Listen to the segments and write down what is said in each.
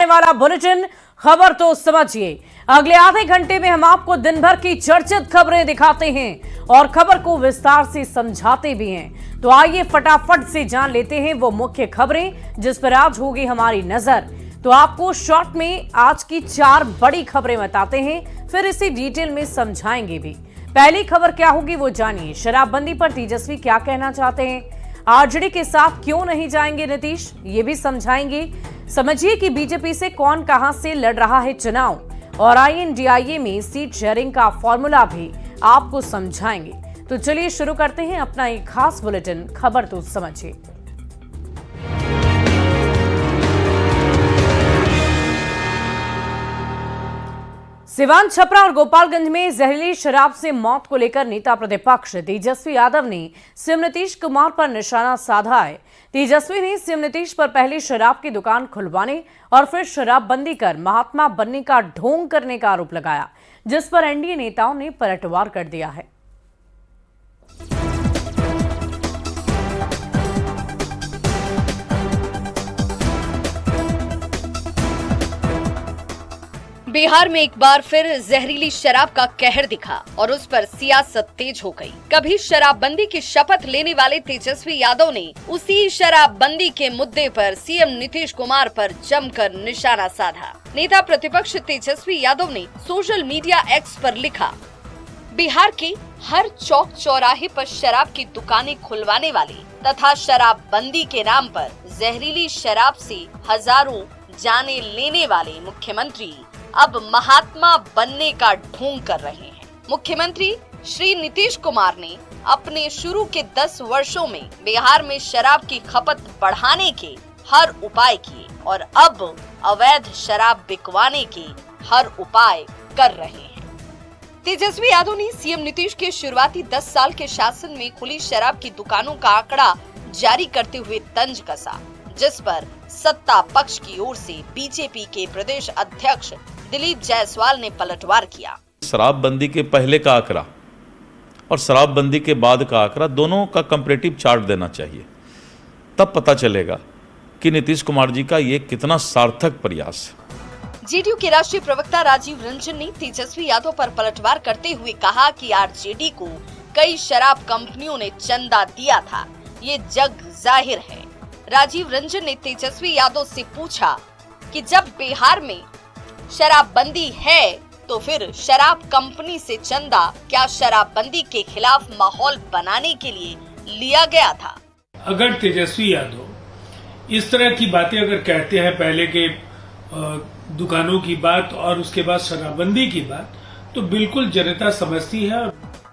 वाला बुलेटिन खबर तो समझिए। अगले आधे घंटे में हम आपको दिन भर की चर्चित खबरें दिखाते हैं और खबर को विस्तार से समझाते भी हैं। तो आइए फटाफट से जान लेते हैं वो मुख्य खबरें जिस पर आज होगी हमारी नजर। तो आपको शॉर्ट में आज की 4 बड़ी खबरें बताते हैं, फिर इसे डिटेल में समझाएंगे भी। पहली खबर क्या होगी वो जानिए। शराबबंदी पर तेजस्वी क्या कहना चाहते हैं, आरजेडी के साथ क्यों नहीं जाएंगे नीतीश, ये भी समझाएंगे। समझिए कि बीजेपी से कौन कहां से लड़ रहा है चुनाव, और INDIA में सीट शेयरिंग का फॉर्मूला भी आपको समझाएंगे। तो चलिए शुरू करते हैं अपना एक खास बुलेटिन खबर तो समझिए। सिवान, छपरा और गोपालगंज में जहरीली शराब से मौत को लेकर नेता प्रतिपक्ष तेजस्वी यादव ने सीएम नीतीश कुमार पर निशाना साधा है। तेजस्वी ने सीएम नीतीश पर पहले शराब की दुकान खुलवाने और फिर शराबबंदी कर महात्मा बनने का ढोंग करने का आरोप लगाया, जिस पर एनडीए नेताओं ने पलटवार कर दिया है। बिहार में एक बार फिर जहरीली शराब का कहर दिखा और उस पर सियासत तेज हो गई। कभी शराबबंदी की शपथ लेने वाले तेजस्वी यादव ने उसी शराबबंदी के मुद्दे पर सीएम नीतीश कुमार पर जमकर निशाना साधा। नेता प्रतिपक्ष तेजस्वी यादव ने सोशल मीडिया एक्स पर लिखा, बिहार के हर चौक चौराहे पर शराब की दुकानें खुलवाने वाले तथा शराबबंदी के नाम पर जहरीली शराब से हजारों जाने लेने वाले मुख्यमंत्री अब महात्मा बनने का ढोंग कर रहे हैं। मुख्यमंत्री श्री नीतीश कुमार ने अपने शुरू के 10 वर्षों में बिहार में शराब की खपत बढ़ाने के हर उपाय किए और अब अवैध शराब बिकवाने के हर उपाय कर रहे हैं। तेजस्वी यादव ने सीएम नीतीश के शुरुआती 10 साल के शासन में खुली शराब की दुकानों का आंकड़ा जारी करते हुए तंज कसा, जिस पर सत्ता पक्ष की ओर से बीजेपी के प्रदेश अध्यक्ष दिलीप जायसवाल ने पलटवार किया। शराबबंदी के पहले का आंकड़ा और शराबबंदी के बाद का आंकड़ा दोनों का कंपैरेटिव चार्ट देना चाहिए, तब पता चलेगा कि नीतीश कुमार जी का ये कितना सार्थक प्रयास है। जेडीयू के राष्ट्रीय प्रवक्ता राजीव रंजन ने तेजस्वी यादव पर पलटवार करते हुए कहा कि आरजेडी को कई शराब कंपनियों ने चंदा दिया था, ये जग जाहिर है। राजीव रंजन ने तेजस्वी यादव से पूछा कि जब बिहार में शराबबंदी है तो फिर शराब कंपनी से चंदा क्या शराबबंदी के खिलाफ माहौल बनाने के लिए लिया गया था? अगर तेजस्वी यादव इस तरह की बातें अगर कहते हैं, पहले के दुकानों की बात और उसके बाद शराबबंदी की बात, तो बिल्कुल जनता समझती है।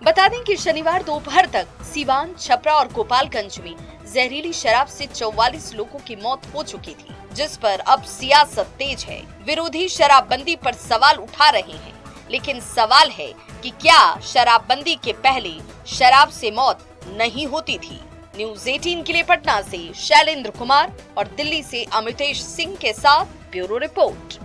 बता दें कि शनिवार दोपहर तक सिवान, छपरा और गोपालगंज में जहरीली शराब से 44 लोगों की मौत हो चुकी थी, जिस पर अब सियासत तेज है। विरोधी शराबबंदी पर सवाल उठा रहे हैं, लेकिन सवाल है कि क्या शराबबंदी के पहले शराब से मौत नहीं होती थी? न्यूज़ 18 के लिए पटना से शैलेंद्र कुमार और दिल्ली से अमितेश सिंह के साथ ब्यूरो रिपोर्ट।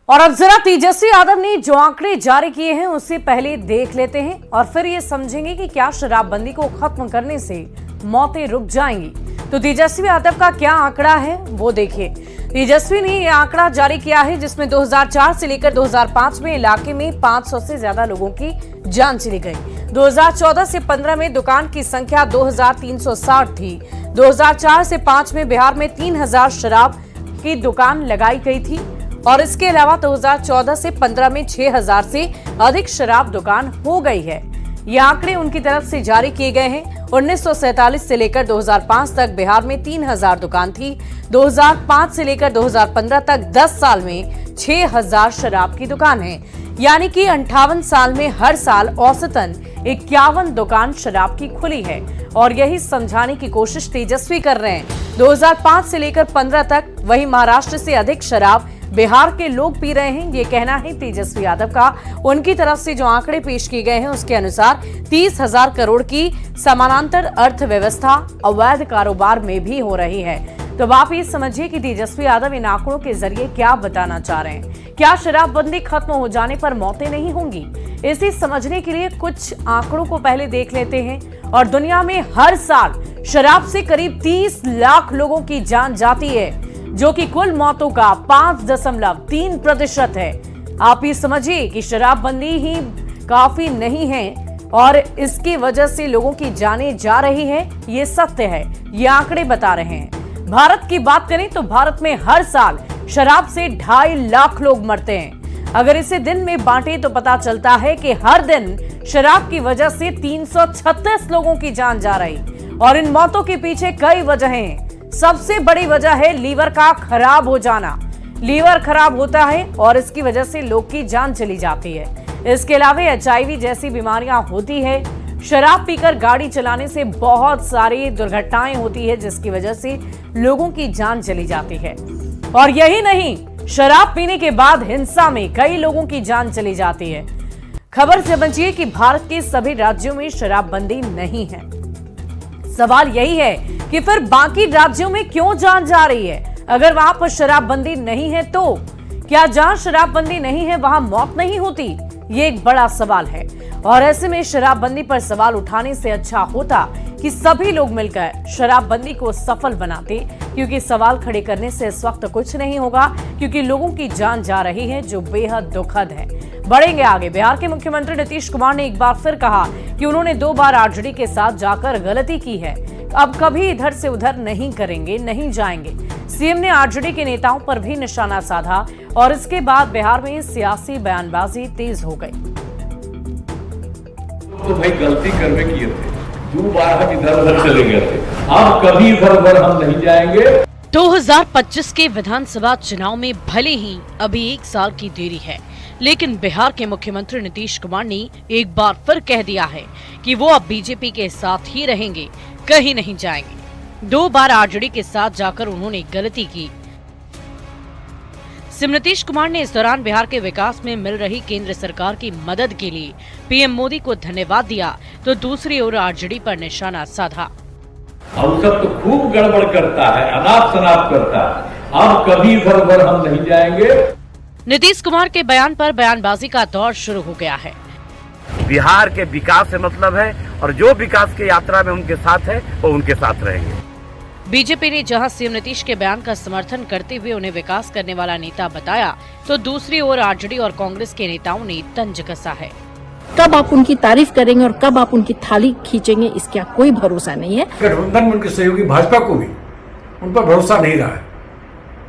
और अब जरा तेजस्वी यादव ने जो आंकड़े जारी किए हैं उससे पहले देख लेते हैं और फिर ये समझेंगे कि क्या शराबबंदी को खत्म करने से मौतें रुक जाएंगी। तो तेजस्वी यादव का क्या आंकड़ा है वो देखिए। तेजस्वी ने यह आंकड़ा जारी किया है जिसमें 2004 से लेकर 2005 में इलाके में 500 से ज्यादा लोगों की जान चली गई। 2014 से 15 में दुकान की संख्या 2360 थी। 2004 से 5 में बिहार में 3000 शराब की दुकान लगाई गई थी और इसके अलावा 2014 से 15 में 6000 से अधिक शराब दुकान हो गई है। ये आंकड़े उनकी तरफ से जारी किए गए हैं। 1947 से लेकर 2005 तक बिहार में 3000 दुकान थी। 2005 से लेकर 2015 तक 10 साल में 6000 शराब की दुकान है, यानी कि 58 साल में हर साल औसतन 51 दुकान शराब की खुली है। और यही समझाने की कोशिश तेजस्वी कर रहे हैं। 2005 से लेकर 15 तक वही महाराष्ट्र से अधिक शराब बिहार के लोग पी रहे हैं, ये कहना है तेजस्वी यादव का। उनकी तरफ से जो आंकड़े पेश किए गए हैं उसके अनुसार 30,000 करोड़ की समानांतर अर्थव्यवस्था अवैध कारोबार में भी हो रही है। तो अब आप ये समझिए कि तेजस्वी यादव इन आंकड़ों के जरिए क्या बताना चाह रहे हैं। क्या शराबबंदी खत्म हो जाने पर मौतें नहीं होंगी? इसे समझने के लिए कुछ आंकड़ों को पहले देख लेते हैं। और दुनिया में हर साल शराब से करीब 30 लाख लोगों की जान जाती है, जो कि कुल मौतों का 5.3% है। आप ये समझिए कि शराबबंदी ही काफी नहीं है और इसकी वजह से लोगों की जानें जा रही है, ये सत्य है, ये आंकड़े बता रहे हैं। भारत की बात करें तो भारत में हर साल शराब से 2.5 लाख लोग मरते हैं। अगर इसे दिन में बांटे तो पता चलता है कि हर दिन शराब की वजह से 336 लोगों की जान जा रही और इन मौतों के पीछे कई वजहें हैं। सबसे बड़ी वजह है लीवर का खराब हो जाना। लीवर खराब होता है और इसकी वजह से लोग की जान चली जाती है। इसके अलावा HIV जैसी बीमारियां होती है। शराब पीकर गाड़ी चलाने से बहुत सारी दुर्घटनाएं होती है जिसकी वजह से लोगों की जान चली जाती है। और यही नहीं, शराब पीने के बाद हिंसा में कई लोगों की जान चली जाती है। खबर समझिए कि भारत के सभी राज्यों में शराबबंदी नहीं है। सवाल यही है कि फिर बाकी राज्यों में क्यों जान जा रही है? अगर वहां पर शराबबंदी नहीं है तो क्या जहां शराबबंदी नहीं है वहां मौत नहीं होती? ये एक बड़ा सवाल है और ऐसे में शराबबंदी पर सवाल उठाने से अच्छा होता कि सभी लोग मिलकर शराबबंदी को सफल बनाते, क्योंकि सवाल खड़े करने से इस वक्त कुछ नहीं होगा, क्योंकि लोगों की जान जा रही है जो बेहद दुखद है। बढ़ेंगे आगे। बिहार के मुख्यमंत्री नीतीश कुमार ने एक बार फिर कहा कि उन्होंने 2 बार RJD के साथ जाकर गलती की है, अब कभी इधर से उधर नहीं करेंगे, नहीं जाएंगे। सीएम ने RJD के नेताओं पर भी निशाना साधा और इसके बाद बिहार में सियासी बयानबाजी तेज हो गई। तो भाई गलती करने किए थे, 2 बार हम इधर उधर चले गए थे, अब कभी इधर उधर हम नहीं जाएंगे। 2025 के विधानसभा चुनाव में भले ही अभी 1 साल की देरी है, लेकिन बिहार के मुख्यमंत्री नीतीश कुमार ने एक बार फिर कह दिया है कि वो अब बीजेपी के साथ ही रहेंगे, कहीं नहीं जाएंगे। 2 बार RJD के साथ जाकर उन्होंने गलती की। सीएम नीतीश कुमार ने इस दौरान बिहार के विकास में मिल रही केंद्र सरकार की मदद के लिए PM मोदी को धन्यवाद दिया, तो दूसरी ओर RJD पर निशाना साधा। हम सब तो खूब गड़बड़ करता है, अनाप शनाप करता है, अब कभी इधर उधर हम नहीं जाएंगे। नीतीश कुमार के बयान पर बयानबाजी का दौर शुरू हो गया है। बिहार के विकास से मतलब है और जो विकास की यात्रा में उनके साथ है वो उनके साथ रहेंगे। बीजेपी ने जहां सीएम नीतीश के बयान का समर्थन करते हुए उन्हें विकास करने वाला नेता बताया, तो दूसरी ओर RJD और कांग्रेस के नेताओं ने तंज कसा है। कब आप उनकी तारीफ करेंगे और कब आप उनकी थाली खींचेंगे, इसका कोई भरोसा नहीं है। गठबंधन में उनके सहयोगी भाजपा को भी उन पर भरोसा नहीं रहा है,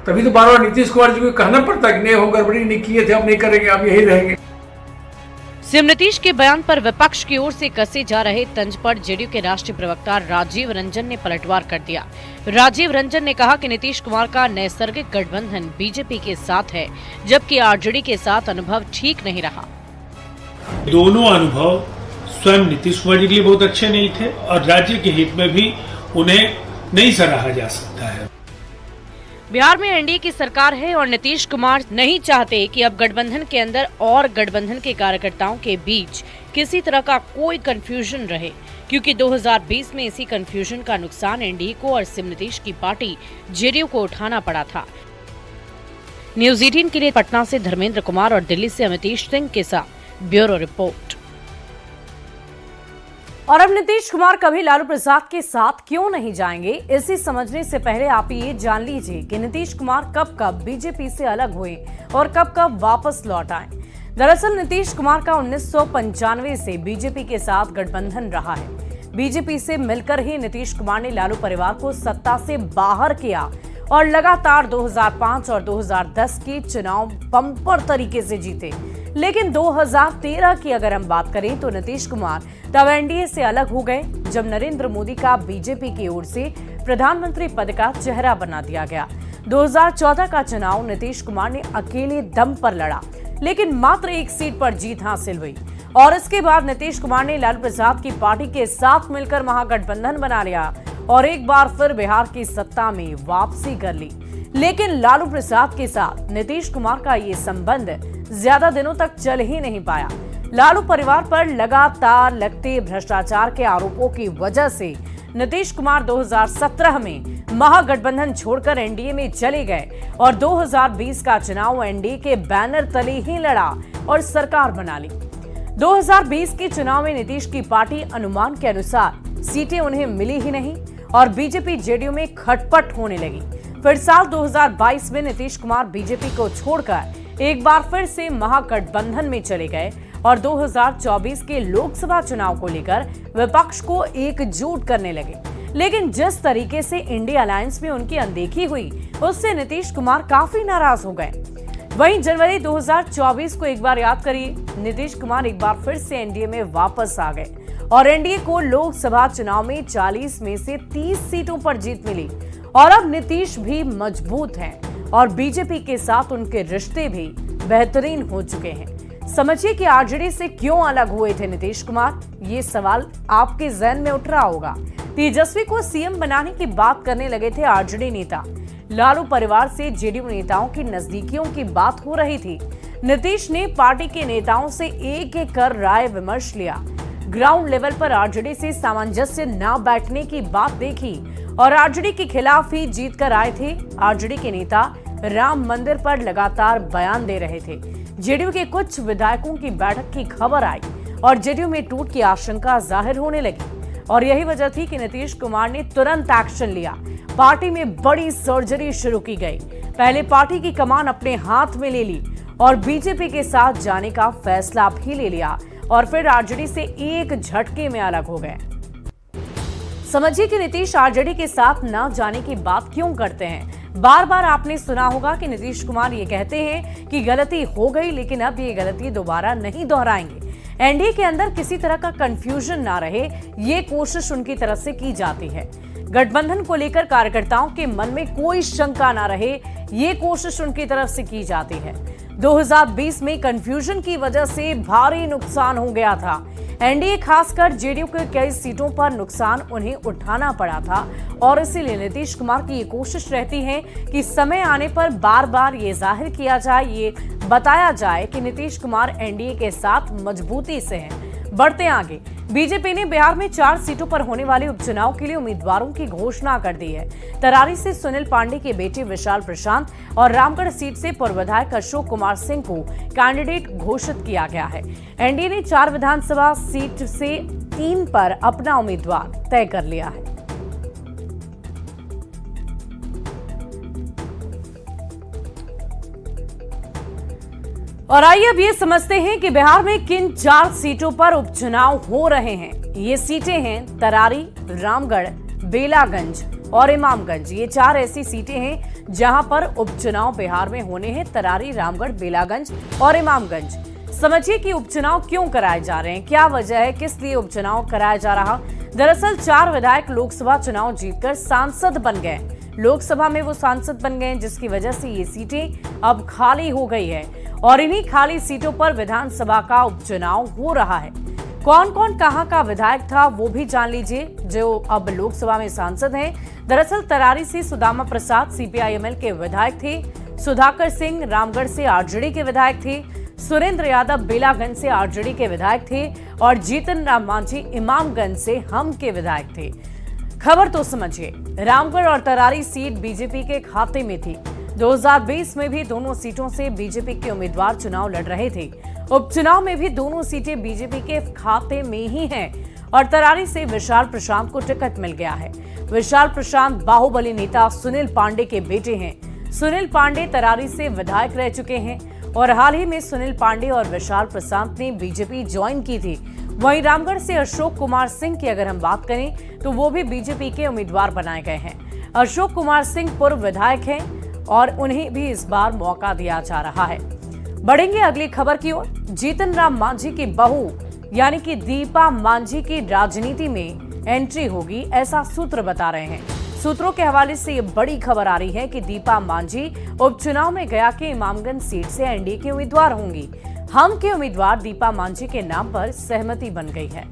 तभी तो बार बार नीतीश कुमार जी को कहना पड़ता है कि नहीं, वो गड़बड़ी नहीं किए थे, अब नहीं करेंगे, अब यही रहेंगे। सीएम नीतीश के बयान पर विपक्ष की ओर से कसे जा रहे तंज पर जेडीयू के राष्ट्रीय प्रवक्ता राजीव रंजन ने पलटवार कर दिया। राजीव रंजन ने कहा कि नीतीश कुमार का नैसर्गिक गठबंधन बीजेपी के साथ है, जबकि RJD के साथ अनुभव ठीक नहीं रहा। दोनों अनुभव स्वयं नीतीश कुमार जी के लिए बहुत अच्छे नहीं थे और राज्य के हित में भी उन्हें नहीं सराहा जा सकता है। बिहार में एनडीए की सरकार है और नीतीश कुमार नहीं चाहते कि अब गठबंधन के अंदर और गठबंधन के कार्यकर्ताओं के बीच किसी तरह का कोई कंफ्यूजन रहे, क्योंकि 2020 में इसी कंफ्यूजन का नुकसान एनडीए को और सीएम नीतीश की पार्टी जेडीयू को उठाना पड़ा था। न्यूज़ 18 के लिए पटना से धर्मेंद्र कुमार और दिल्ली से अमितेश सिंह के साथ ब्यूरो रिपोर्ट। और अब नीतीश कुमार कभी लालू प्रसाद के साथ क्यों नहीं जाएंगे, इसे समझने से पहले आप ये जान लीजिए कि नीतीश कुमार कब कब बीजेपी से अलग हुए और कब कब वापस लौट आए। दरअसल नीतीश कुमार का 1995 से बीजेपी के साथ गठबंधन रहा है। बीजेपी से मिलकर ही नीतीश कुमार ने लालू परिवार को सत्ता से बाहर किया और लगातार 2005 और 2010 के चुनाव बम्पर तरीके से जीते। लेकिन 2013 की अगर हम बात करें तो नीतीश कुमार तब एनडीए से अलग हो गए, जब नरेंद्र मोदी का बीजेपी की ओर से प्रधानमंत्री पद का चेहरा बना दिया गया। 2014 का चुनाव नीतीश कुमार ने अकेले दम पर लड़ा, लेकिन मात्र 1 सीट पर जीत हासिल हुई और इसके बाद नीतीश कुमार ने लालू प्रसाद की पार्टी के साथ मिलकर महागठबंधन बना लिया और एक बार फिर बिहार की सत्ता में वापसी कर ली। लेकिन लालू प्रसाद के साथ नीतीश कुमार का ये संबंध ज्यादा दिनों तक चल ही नहीं पाया। लालू परिवार पर लगातार लगते भ्रष्टाचार के आरोपों की वजह से नीतीश कुमार 2017 में महागठबंधन छोड़कर एनडीए में चले गए और 2020 का चुनाव एनडीए के बैनर तले ही लड़ा और सरकार बना ली। 2020 के चुनाव में नीतीश की पार्टी अनुमान के अनुसार सीटें उन्हें मिली ही नहीं और बीजेपी जेडीयू में खटपट होने लगी। फिर साल 2022 में नीतीश कुमार बीजेपी को छोड़कर एक बार फिर से महागठबंधन में चले गए और 2024 के लोकसभा चुनाव को लेकर विपक्ष को एकजुट करने लगे। लेकिन जिस तरीके से इंडिया अलायंस में उनकी अनदेखी हुई, उससे नीतीश कुमार काफी नाराज हो गए। वहीं जनवरी 2024 को एक बार याद करिए, नीतीश कुमार एक बार फिर से एनडीए में वापस आ गए और एनडीए को लोकसभा चुनाव में 40 में से 30 सीटों पर जीत मिली और अब नीतीश भी मजबूत हैं और बीजेपी के साथ उनके रिश्ते भी बेहतरीन हो चुके हैं। समझिए कि आरजेडी से क्यों अलग हुए थे नीतीश कुमार, ये सवाल आपके जहन में उठ रहा होगा। तेजस्वी को सीएम बनाने की बात करने लगे थे आरजेडी नेता। लालू परिवार से जेडीयू नेताओं की नजदीकियों की बात हो रही थी। नीतीश ने पार्टी के नेताओं से एक एक कर राय विमर्श लिया। ग्राउंड लेवल पर आरजेडी से सामंजस्य न बैठने की बात देखी और आरजेडी के खिलाफ ही जीत कर आए थे। आरजेडी के नेता राम मंदिर पर लगातार बयान दे रहे थे। जेडीयू के कुछ विधायकों की बैठक की खबर आई और जेडीयू में टूट की आशंका जाहिर होने लगी और यही वजह थी कि नीतीश कुमार ने तुरंत एक्शन लिया। पार्टी में बड़ी सर्जरी शुरू की गई। पहले पार्टी की कमान अपने हाथ में ले ली और बीजेपी के साथ जाने का फैसला भी ले लिया और फिर आरजेडी से एक झटके में अलग हो गए। समझिए कि नीतीश आरजेडी के साथ न जाने की बात क्यों करते हैं। बार बार आपने सुना होगा कि नीतीश कुमार ये कहते हैं कि गलती हो गई, लेकिन अब ये गलती दोबारा नहीं दोहराएंगे। एनडीए के अंदर किसी तरह का कंफ्यूजन ना रहे, ये कोशिश उनकी तरफ से की जाती है। गठबंधन को लेकर कार्यकर्ताओं के मन में कोई शंका ना रहे, ये कोशिश उनकी तरफ से की जाती है। 2020 में कंफ्यूजन की वजह से भारी नुकसान हो गया था। एनडीए खासकर जेडीयू के कई सीटों पर नुकसान उन्हें उठाना पड़ा था और इसीलिए नीतीश कुमार की ये कोशिश रहती है कि समय आने पर बार बार ये जाहिर किया जाए, ये बताया जाए कि नीतीश कुमार एनडीए के साथ मजबूती से हैं। बढ़ते आगे, बीजेपी ने बिहार में 4 सीटों पर होने वाले उपचुनाव के लिए उम्मीदवारों की घोषणा कर दी है। तरारी से सुनील पांडे के बेटे विशाल प्रशांत और रामगढ़ सीट से पूर्व विधायक अशोक कुमार सिंह को कैंडिडेट घोषित किया गया है। एनडीए ने 4 विधानसभा सीट से 3 पर अपना उम्मीदवार तय कर लिया है। और आइए अब ये समझते हैं कि बिहार में किन 4 सीटों पर उपचुनाव हो रहे हैं। ये सीटें हैं तरारी, रामगढ़, बेलागंज और इमामगंज। ये 4 ऐसी सीटें हैं जहां पर उपचुनाव बिहार में होने हैं। तरारी, रामगढ़, बेलागंज और इमामगंज। समझिए कि उपचुनाव क्यों कराए जा रहे हैं, क्या वजह है, किस लिए उपचुनाव कराया जा रहा। दरअसल 4 विधायक लोकसभा चुनाव जीतकर सांसद बन गए। लोकसभा में वो सांसद बन गए, जिसकी वजह से ये सीटें अब खाली हो गई है और इन्हीं खाली सीटों पर विधानसभा का उपचुनाव हो रहा है। कौन कौन कहां का विधायक था वो भी जान लीजिए जो अब लोकसभा में सांसद हैं। दरअसल तरारी से सुदामा प्रसाद सीपीआईएमएल के विधायक थे। सुधाकर सिंह रामगढ़ से आरजेडी के विधायक थे। सुरेंद्र यादव बेलागंज से आरजेडी के विधायक थे और जीतन राम मांझी इमामगंज से हम के विधायक थे। खबर तो समझिए, रामगढ़ और तरारी सीट बीजेपी के खाते में थी। 2020 में भी दोनों सीटों से बीजेपी के उम्मीदवार चुनाव लड़ रहे थे। उपचुनाव में भी दोनों सीटें बीजेपी के खाते में ही हैं और तरारी से विशाल प्रशांत को टिकट मिल गया है। विशाल प्रशांत बाहुबली नेता सुनील पांडे के बेटे हैं। सुनील पांडे तरारी से विधायक रह चुके हैं और हाल ही में सुनील पांडे और विशाल प्रशांत ने बीजेपी ज्वाइन की थी। वहीं रामगढ़ से अशोक कुमार सिंह की अगर हम बात करें तो वो भी बीजेपी के उम्मीदवार बनाए गए हैं। अशोक कुमार सिंह पूर्व विधायक हैं और उन्हें भी इस बार मौका दिया जा रहा है। बढ़ेंगे अगली खबर की ओर। जीतन राम मांझी की बहू यानी कि दीपा मांझी की राजनीति में एंट्री होगी, ऐसा सूत्र बता रहे हैं। सूत्रों के हवाले से ये बड़ी खबर आ रही है कि दीपा मांझी उपचुनाव में गया के इमामगंज सीट से एनडीए के उम्मीदवार होंगी। हम के उम्मीदवार दीपा मांझी के नाम पर सहमति बन गई है।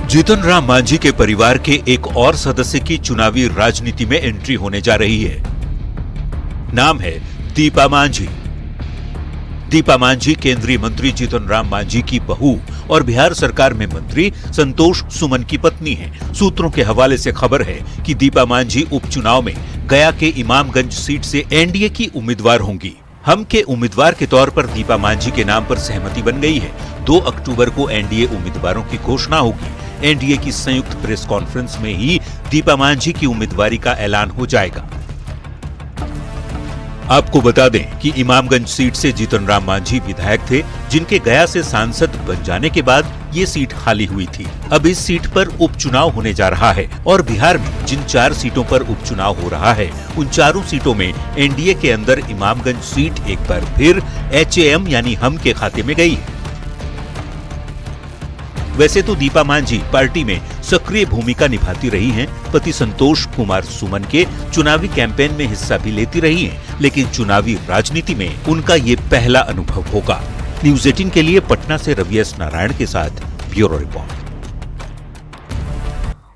जीतन राम मांझी के परिवार के एक और सदस्य की चुनावी राजनीति में एंट्री होने जा रही है। नाम है दीपा मांझी। दीपा मांझी केंद्रीय मंत्री जीतन राम मांझी की बहू और बिहार सरकार में मंत्री संतोष सुमन की पत्नी है। सूत्रों के हवाले से खबर है कि दीपा मांझी उपचुनाव में गया के इमामगंज सीट से एनडीए की उम्मीदवार होंगी। हम के उम्मीदवार के तौर पर दीपा मांझी के नाम पर सहमति बन गई है। 2 अक्टूबर को एनडीए उम्मीदवारों की घोषणा होगी। एनडीए की संयुक्त प्रेस कॉन्फ्रेंस में ही दीपा मांझी की उम्मीदवारी का ऐलान हो जाएगा। आपको बता दें कि इमामगंज सीट से जीतन राम मांझी विधायक थे, जिनके गया से सांसद बन जाने के बाद ये सीट खाली हुई थी। अब इस सीट पर उपचुनाव होने जा रहा है और बिहार में जिन 4 सीटों पर उपचुनाव हो रहा है, उन चारों सीटों में एनडीए के अंदर इमामगंज सीट एक बार फिर HAM यानी हम के खाते में गई है। वैसे तो दीपा मांझी पार्टी में सक्रिय भूमिका निभाती रही हैं, पति संतोष कुमार सुमन के चुनावी कैंपेन में हिस्सा भी लेती रही हैं, लेकिन चुनावी राजनीति में उनका ये पहला अनुभव होगा। न्यूज़ 18 के लिए पटना से रवि एस नारायण के साथ ब्यूरो रिपोर्ट।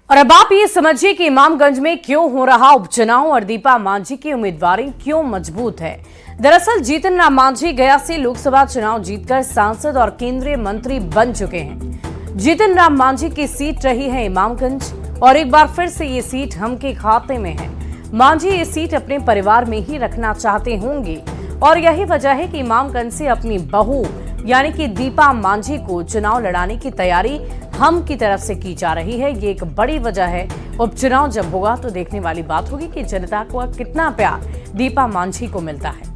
और अब आप ये समझिए कि इमामगंज में क्यों हो रहा उपचुनाव और दीपा मांझी की उम्मीदवारी क्यों मजबूत है। दरअसल जीतन राम मांझी गया से लोकसभा चुनाव जीतकर सांसद और केंद्रीय मंत्री बन चुके हैं। जीतन राम मांझी की सीट रही है इमामगंज और एक बार फिर से ये सीट हम के खाते में है। मांझी ये सीट अपने परिवार में ही रखना चाहते होंगे और यही वजह है कि इमामगंज से अपनी बहू यानी कि दीपा मांझी को चुनाव लड़ाने की तैयारी हम की तरफ से की जा रही है। ये एक बड़ी वजह है। उपचुनाव जब होगा तो देखने वाली बात होगी कि जनता को कितना प्यार दीपा मांझी को मिलता है।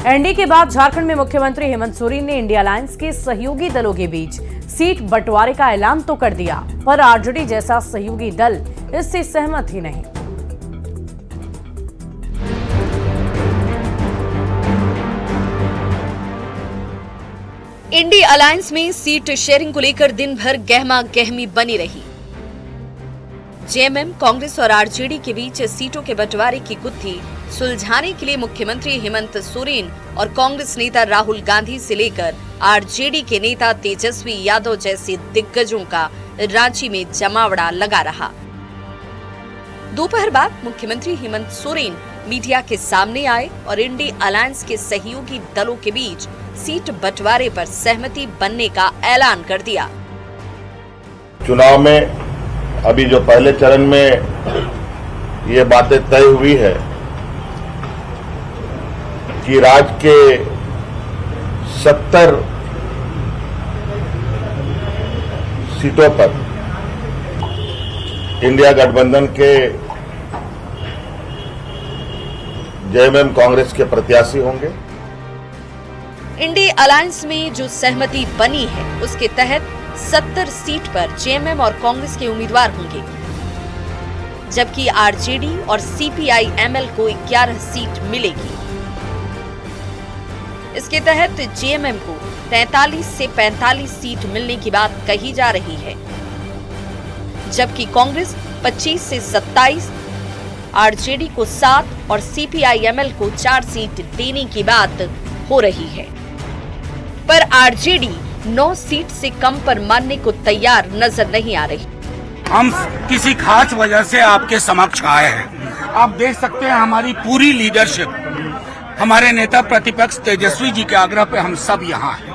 एनडीए के बाद झारखंड में मुख्यमंत्री हेमंत सोरेन ने इंडिया अलायंस के सहयोगी दलों के बीच सीट बंटवारे का ऐलान तो कर दिया, पर आरजेडी जैसा सहयोगी दल इससे सहमत ही नहीं। इंडी अलायंस में सीट शेयरिंग को लेकर दिन भर गहमा गहमी बनी रही। जेएमएम, कांग्रेस और आरजेडी के बीच सीटों के बंटवारे की गुत्थी सुलझाने के लिए मुख्यमंत्री हेमंत सोरेन और कांग्रेस नेता राहुल गांधी से लेकर आरजेडी के नेता तेजस्वी यादव जैसे दिग्गजों का रांची में जमावड़ा लगा रहा। दोपहर बाद मुख्यमंत्री हेमंत सोरेन मीडिया के सामने आए और इंडी अलायंस के सहयोगी दलों के बीच सीट बंटवारे पर सहमति बनने का ऐलान कर दिया। चुनाव में अभी जो पहले चरण में ये बातें तय हुई है कि राज्य के 70 सीटों पर इंडिया गठबंधन के जेएमएम कांग्रेस के प्रत्याशी होंगे। इंडी अलायंस में जो सहमति बनी है उसके तहत 70 सीट पर जेएमएम और कांग्रेस के उम्मीदवार होंगे, जबकि आरजेडी और सीपीआई-एमएल को 11 सीट मिलेगी। इसके तहत जेएमएम को 43 से 45 सीट मिलने की बात कही जा रही है, जबकि कांग्रेस 25 से 27, आरजेडी को 7 और सीपीआई-एमएल को 4 सीट देने की बात हो रही है। पर आरजेडी 9 सीट से कम पर मानने को तैयार नजर नहीं आ रही। हम किसी खास वजह से आपके समक्ष आए हैं। आप देख सकते हैं हमारी पूरी लीडरशिप, हमारे नेता प्रतिपक्ष तेजस्वी जी के आग्रह पे हम सब यहाँ हैं।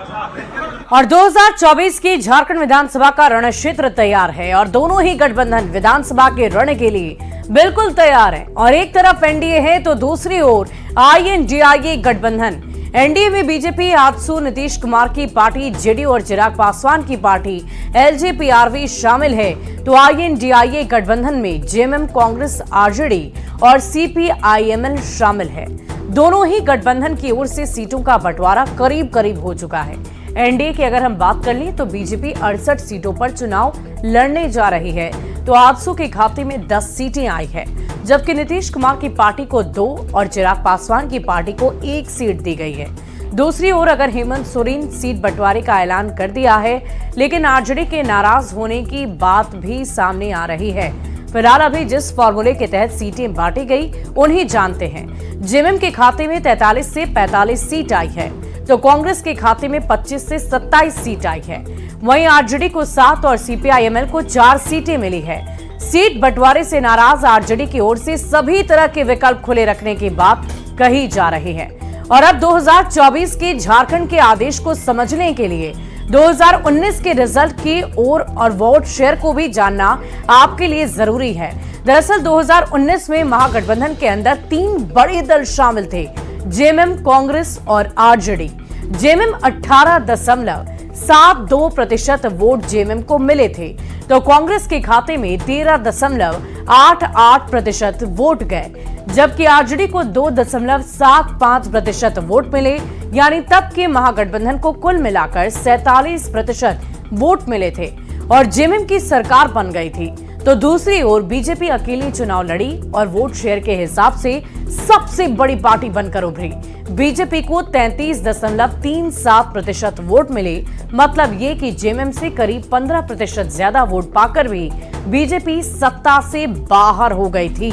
और 2024 की झारखंड विधानसभा का रण क्षेत्र तैयार है और दोनों ही गठबंधन विधानसभा के रण के लिए बिल्कुल तैयार है। और एक तरफ एनडीए है तो दूसरी ओर आईएनडीआईए गठबंधन। एनडीए में बीजेपी, आजसू नीतीश कुमार की पार्टी, जेडीयू और चिराग पासवान की पार्टी एलजेपीआरवी शामिल है, तो आईएनडीआईए गठबंधन में जेएमएम, कांग्रेस, आरजेडी और सीपीआईएमएल शामिल है। दोनों ही गठबंधन की ओर से सीटों का बंटवारा करीब करीब हो चुका है। एनडीए की अगर हम बात कर लें तो बीजेपी 68 सीटों पर चुनाव लड़ने जा रही है, तो आजसू के खाते में 10 सीटें आई है, जबकि नीतीश कुमार की पार्टी को 2 और चिराग पासवान की पार्टी को 1 सीट दी गई है। दूसरी ओर अगर हेमंत सोरेन सीट बंटवारे का ऐलान कर दिया है, लेकिन आरजेडी के नाराज होने की बात भी सामने आ रही है। फिलहाल अभी जिस फॉर्मूले के तहत सीटें बांटी गई उन्हें जानते हैं। जेएमएम के खाते में 43 से 45 सीट आई है, तो कांग्रेस के खाते में 25 से 27 सीट आई है। वहीं आरजेडी को 7 और सीपीआईएमएल को 4 सीटें मिली है। सीट बंटवारे से नाराज आरजेडी की ओर से सभी तरह के विकल्प खुले रखने की बात कही जा रही है। और अब 2024 के झारखंड के आदेश को समझने के लिए 2019 के रिजल्ट की ओर और वोट शेयर को भी जानना आपके लिए जरूरी है। दरअसल 2019 में महागठबंधन के अंदर 3 बड़े दल शामिल थे, जेएमएम, कांग्रेस और आरजेडी। जेएमएम 18.72% वोट जेएमएम को मिले थे, तो कांग्रेस के खाते में 13.88% वोट गए, जबकि आरजेडी को 2.75% वोट मिले। यानी तब के महागठबंधन को कुल मिलाकर 47% वोट मिले थे और जेएमएम की सरकार बन गई थी। तो दूसरी ओर बीजेपी अकेली चुनाव लड़ी और वोट शेयर के हिसाब से सबसे बड़ी पार्टी बनकर उभरी। बीजेपी को 33.37% वोट मिले। मतलब ये कि जेएमएम से करीब 15% ज्यादा वोट पाकर भी बीजेपी सत्ता से बाहर हो गई थी।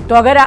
तो अगर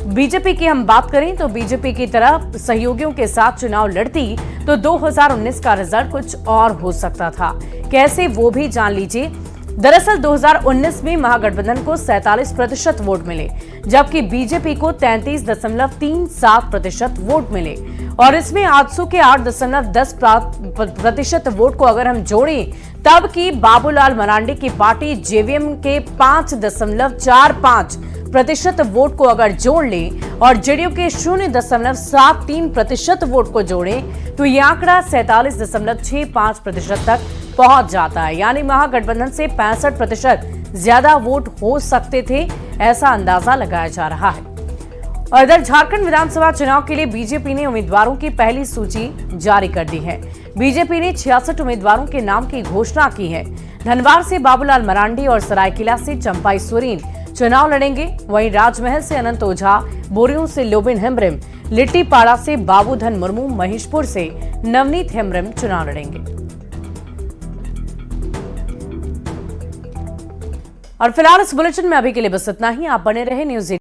बीजेपी की हम बात करें तो बीजेपी की तरफ सहयोगियों के साथ चुनाव लड़ती तो 2019 का रिजल्ट कुछ और हो सकता था। कैसे, वो भी जान लीजिए। दरअसल 2019 में महागठबंधन को 47% वोट मिले, जबकि बीजेपी को 33.37% वोट मिले और इसमें आजसू के 8.10% वोट को अगर हम जोड़ें, तब की बाबूलाल मरांडी की पार्टी जेवीएम के 5.45% वोट को अगर जोड़ लें और जेडीयू के 0.73% वोट को जोड़ें तो ये आंकड़ा 47.65% तक पहुंच जाता है। यानी महागठबंधन से 65% ज्यादा वोट हो सकते थे, ऐसा अंदाजा लगाया जा रहा है। और इधर झारखंड विधानसभा चुनाव के लिए बीजेपी ने उम्मीदवारों की पहली सूची जारी कर दी है। बीजेपी ने 66 उम्मीदवारों के नाम की घोषणा की है। धनबाद से बाबूलाल मरांडी और सरायकेला से चंपाई सोरेन चुनाव लड़ेंगे। वहीं राजमहल से अनंत ओझा, बोरियों से लोबिन हेम्ब्रिम, लिट्टीपाड़ा से बाबूधन मुर्मू, महेशपुर से नवनीत हेम्ब्रिम चुनाव लड़ेंगे। और फिलहाल इस बुलेटिन में अभी के लिए बस इतना ही। आप बने रहे न्यूज़